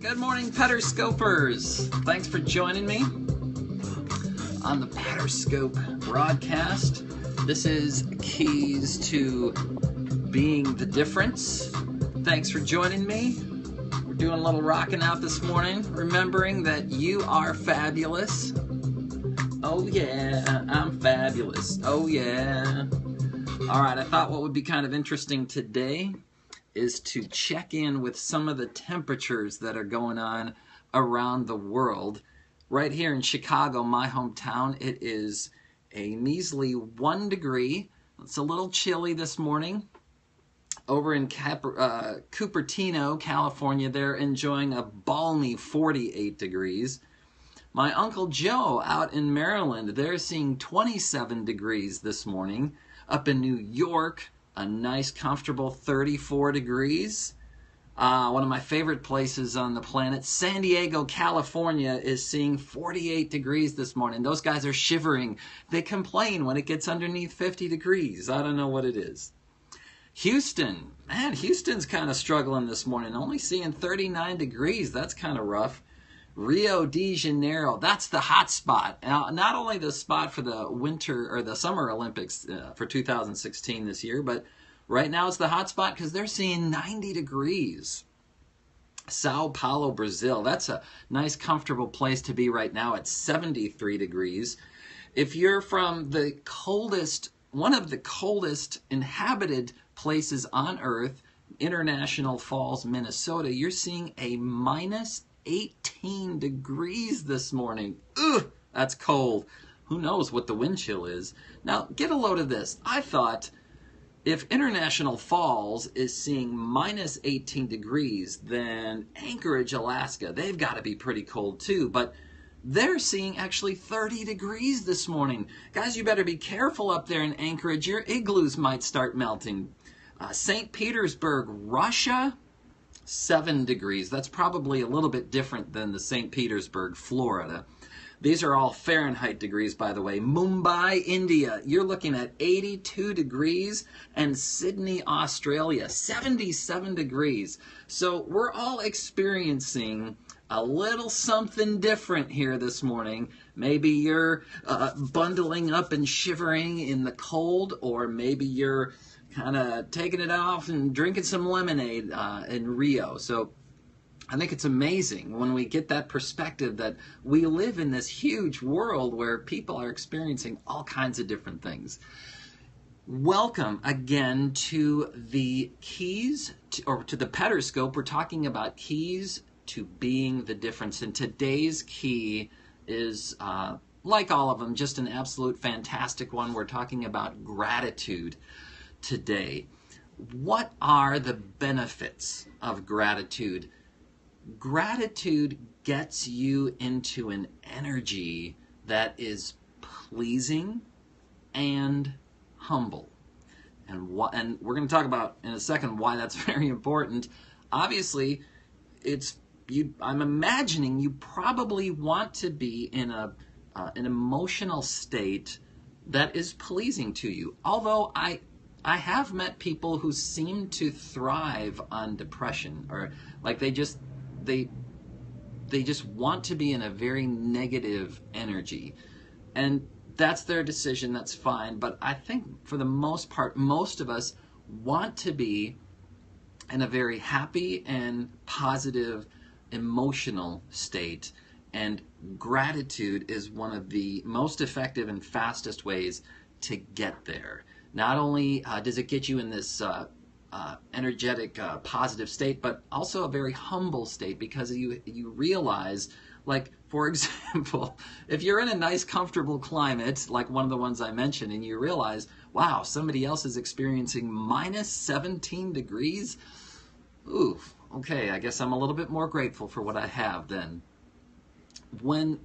Good morning, Pederscopers. Thanks for joining me on the Pederscope broadcast. This is Keys to Being the Difference. Thanks for joining me. We're doing a little rocking out this morning, remembering that you are fabulous. Oh yeah, I'm fabulous. Oh yeah. All right, I thought what would be kind of interesting today is to check in with some of the temperatures that are going on around the world. Right here in Chicago, my hometown, it is a measly 1 degree. It's a little chilly this morning. Over in Cupertino, California, they're enjoying a balmy 48 degrees. My Uncle Joe out in Maryland, they're seeing 27 degrees this morning. Up in New York, a nice comfortable 34 degrees. One of my favorite places on the planet, San Diego, California, is seeing 48 degrees this morning. Those guys are shivering. They complain when it gets underneath 50 degrees. I don't know what it is. Houston, man, Houston's kind of struggling this morning, only seeing 39 degrees. That's kind of rough. Rio de Janeiro, that's the hot spot. Now, not only the spot for the winter or the Summer Olympics for 2016 this year, but right now it's the hot spot because they're seeing 90 degrees. Sao Paulo, Brazil, that's a nice, comfortable place to be right now at 73 degrees. If you're from the coldest, one of the coldest inhabited places on Earth, International Falls, Minnesota, you're seeing a minus 18 degrees this morning. Ugh, that's cold. Who knows what the wind chill is? Now, get a load of this. I thought if International Falls is seeing minus 18 degrees, then Anchorage, Alaska, they've got to be pretty cold too. But they're seeing actually 30 degrees this morning. Guys, you better be careful up there in Anchorage. Your igloos might start melting. St. Petersburg, Russia, 7 degrees. That's probably a little bit different than the St. Petersburg, Florida. These are all Fahrenheit degrees, by the way. Mumbai, India, you're looking at 82 degrees. And Sydney, Australia, 77 degrees. So we're all experiencing a little something different here this morning. Maybe you're bundling up and shivering in the cold, or maybe you're kind of taking it off and drinking some lemonade in Rio. So I think it's amazing when we get that perspective that we live in this huge world where people are experiencing all kinds of different things. Welcome again to the keys, to the Pederscope. We're talking about keys to being the difference. And today's key is, like all of them, just an absolute fantastic one. We're talking about gratitude today. What are the benefits of gratitude? Gratitude gets you into an energy that is pleasing and humble. And we're going to talk about in a second why that's very important. Obviously, I'm imagining you probably want to be in an emotional state that is pleasing to you. Although I have met people who seem to thrive on depression, or like they just want to be in a very negative energy. And that's their decision, that's fine. But I think for the most part, most of us want to be in a very happy and positive emotional state. And gratitude is one of the most effective and fastest ways to get there. Not only does it get you in this energetic, positive state, but also a very humble state, because you realize, like, for example, if you're in a nice, comfortable climate, like one of the ones I mentioned, and you realize, wow, somebody else is experiencing minus 17 degrees, ooh, okay, I guess I'm a little bit more grateful for what I have then. When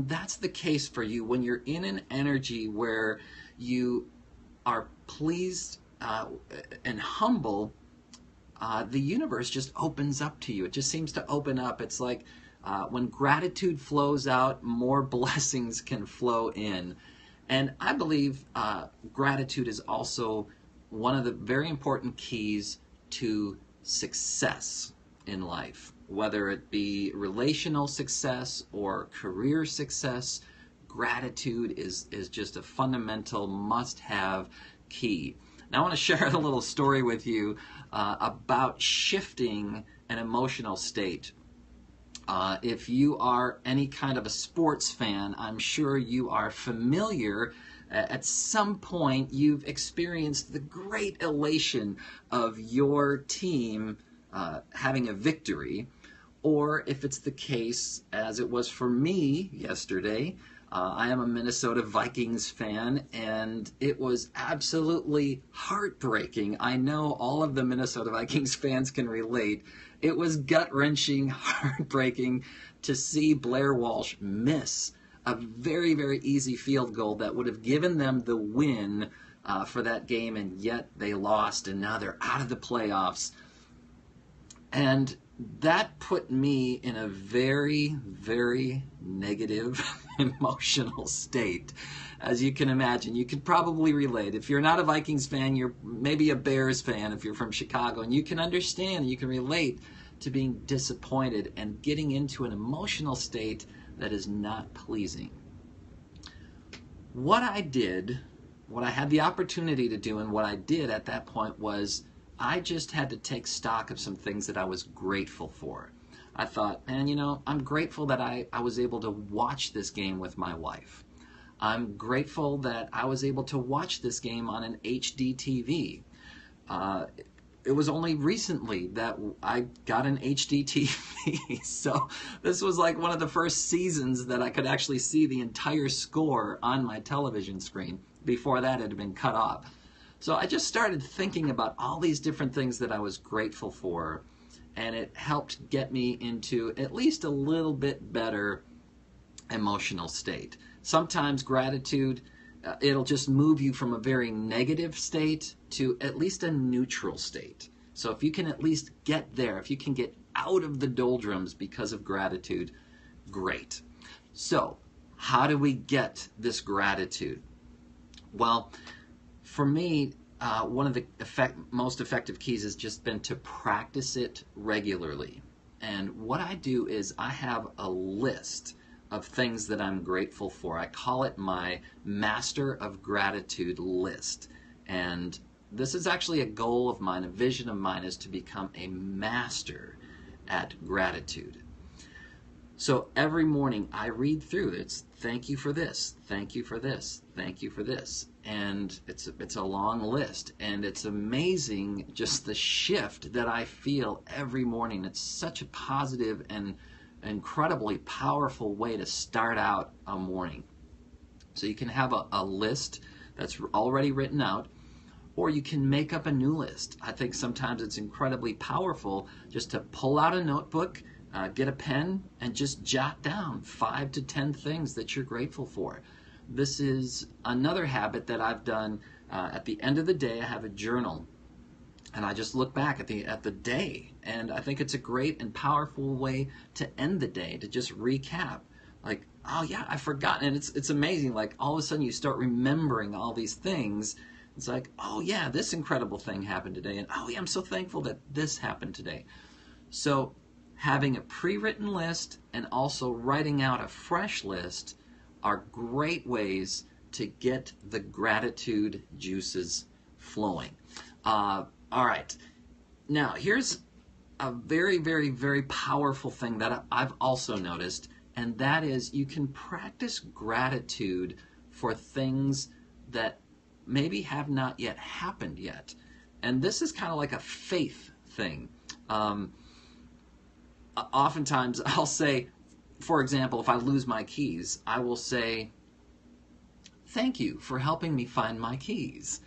that's the case for you, when you're in an energy where you are pleased and humble, the universe just opens up to you. It just seems to open up. It's like when gratitude flows out, more blessings can flow in. And I believe gratitude is also one of the very important keys to success. in life, whether it be relational success or career success. Gratitude is just a fundamental must-have key. Now I want to share a little story with you about shifting an emotional state. If you are any kind of a sports fan, I'm sure you are familiar. At some point, you've experienced the great elation of your team having a victory. Or if it's the case, as it was for me yesterday, I am a Minnesota Vikings fan, and it was absolutely heartbreaking. I know all of the Minnesota Vikings fans can relate. It was gut-wrenching, heartbreaking to see Blair Walsh miss a very, very easy field goal that would have given them the win for that game, and yet they lost, and now they're out of the playoffs. And that put me in a very, very negative emotional state. As you can imagine, you could probably relate. If you're not a Vikings fan, you're maybe a Bears fan if you're from Chicago, and you can understand, you can relate to being disappointed and getting into an emotional state that is not pleasing. What I did, what I had the opportunity to do, and what I did at that point was I just had to take stock of some things that I was grateful for. I thought, man, you know, I'm grateful that I was able to watch this game with my wife. I'm grateful that I was able to watch this game on an HD TV. It was only recently that I got an HD TV, so this was like one of the first seasons that I could actually see the entire score on my television screen. Before that, it had been cut off. So I just started thinking about all these different things that I was grateful for, and it helped get me into at least a little bit better emotional state. Sometimes gratitude, it'll just move you from a very negative state to at least a neutral state. So if you can at least get there, if you can get out of the doldrums because of gratitude, great. So how do we get this gratitude? Well, for me, one of the most effective keys has just been to practice it regularly. And what I do is I have a list of things that I'm grateful for. I call it my Master of Gratitude list. And this is actually a goal of mine, a vision of mine, is to become a master at gratitude. So every morning I read through it's thank you for this, thank you for this, thank you for this. And it's a long list, and it's amazing just the shift that I feel every morning. It's such a positive and incredibly powerful way to start out a morning. So you can have a list that's already written out, or you can make up a new list. I think sometimes it's incredibly powerful just to pull out a notebook, get a pen, and just jot down 5 to 10 things that you're grateful for. This is another habit that I've done. At the end of the day, I have a journal, and I just look back at the day, and I think it's a great and powerful way to end the day, to just recap. Like, oh yeah, I forgot, and it's amazing. Like all of a sudden, you start remembering all these things. It's like, oh yeah, this incredible thing happened today, and oh yeah, I'm so thankful that this happened today. So having a pre-written list and also writing out a fresh list are great ways to get the gratitude juices flowing. All right. Now, here's a very, very, very powerful thing that I've also noticed, and that is you can practice gratitude for things that maybe have not yet happened yet. And this is kind of like a faith thing. Oftentimes, I'll say, for example, if I lose my keys, I will say, thank you for helping me find my keys.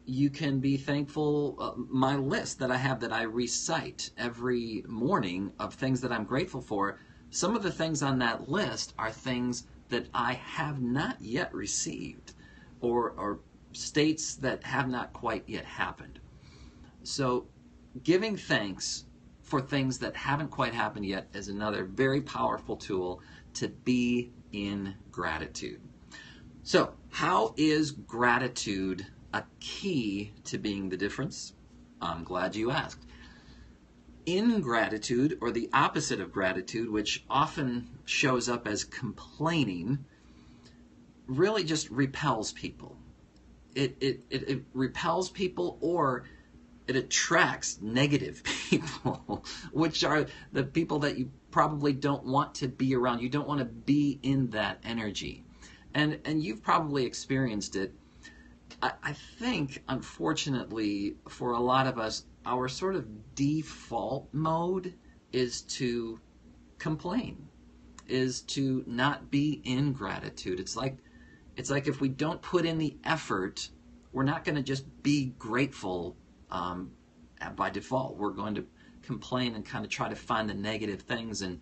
You can be thankful, my list that I have that I recite every morning of things that I'm grateful for, some of the things on that list are things that I have not yet received, or states that have not quite yet happened. So giving thanks for things that haven't quite happened yet is another very powerful tool to be in gratitude. So how is gratitude a key to being the difference? I'm glad you asked. ingratitude, or the opposite of gratitude, which often shows up as complaining, really just repels people. It repels people, or it attracts negative people, which are the people that you probably don't want to be around. You don't want to be in that energy. And you've probably experienced it. I think, unfortunately, for a lot of us, our sort of default mode is to complain, is to not be in gratitude. It's like if we don't put in the effort, we're not going to just be grateful by default. We're going to complain and kind of try to find the negative things. And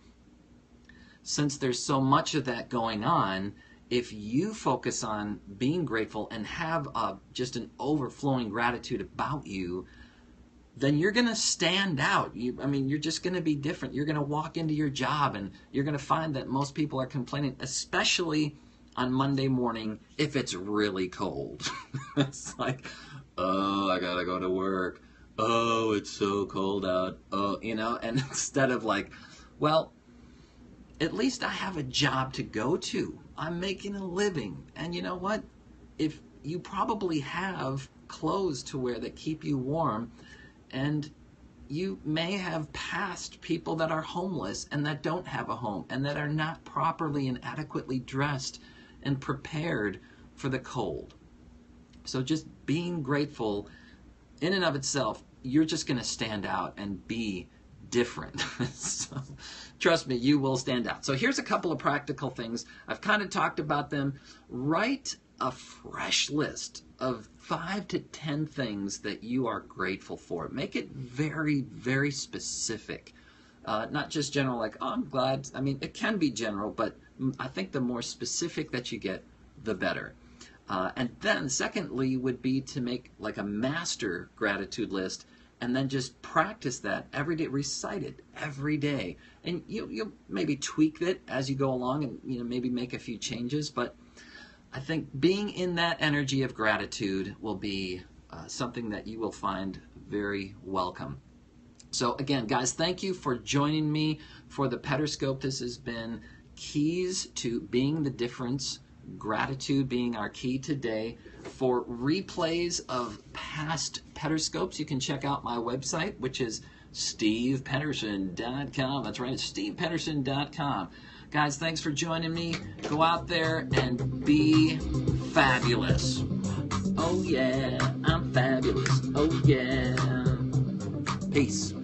since there's so much of that going on, if you focus on being grateful and have just an overflowing gratitude about you, then you're going to stand out. You're just going to be different. You're going to walk into your job and you're going to find that most people are complaining, especially on Monday morning if it's really cold. It's like, oh, I got to go to work. Oh, it's so cold out. Oh, and instead of like, well, at least I have a job to go to. I'm making a living. And you know what? If you probably have clothes to wear that keep you warm, and you may have passed people that are homeless and that don't have a home and that are not properly and adequately dressed and prepared for the cold. So just being grateful in and of itself, you're just going to stand out and be different. So, trust me, you will stand out. So here's a couple of practical things. I've kind of talked about them. Write a fresh list of 5 to 10 things that you are grateful for. Make it very, very specific. Not just general, like, oh, I'm glad. It can be general, but I think the more specific that you get, the better. And then secondly would be to make like a master gratitude list, and then just practice that every day, recite it every day. And you'll maybe tweak it as you go along and maybe make a few changes, but I think being in that energy of gratitude will be something that you will find very welcome. So again, guys, thank you for joining me for the Pederscope. This has been Keys to Being the Difference, gratitude being our key today. For replays of past Pederscopes, you can check out my website, which is stevepederson.com. That's right, stevepederson.com. Guys, thanks for joining me. Go out there and be fabulous. Oh yeah, I'm fabulous. Oh yeah. Peace.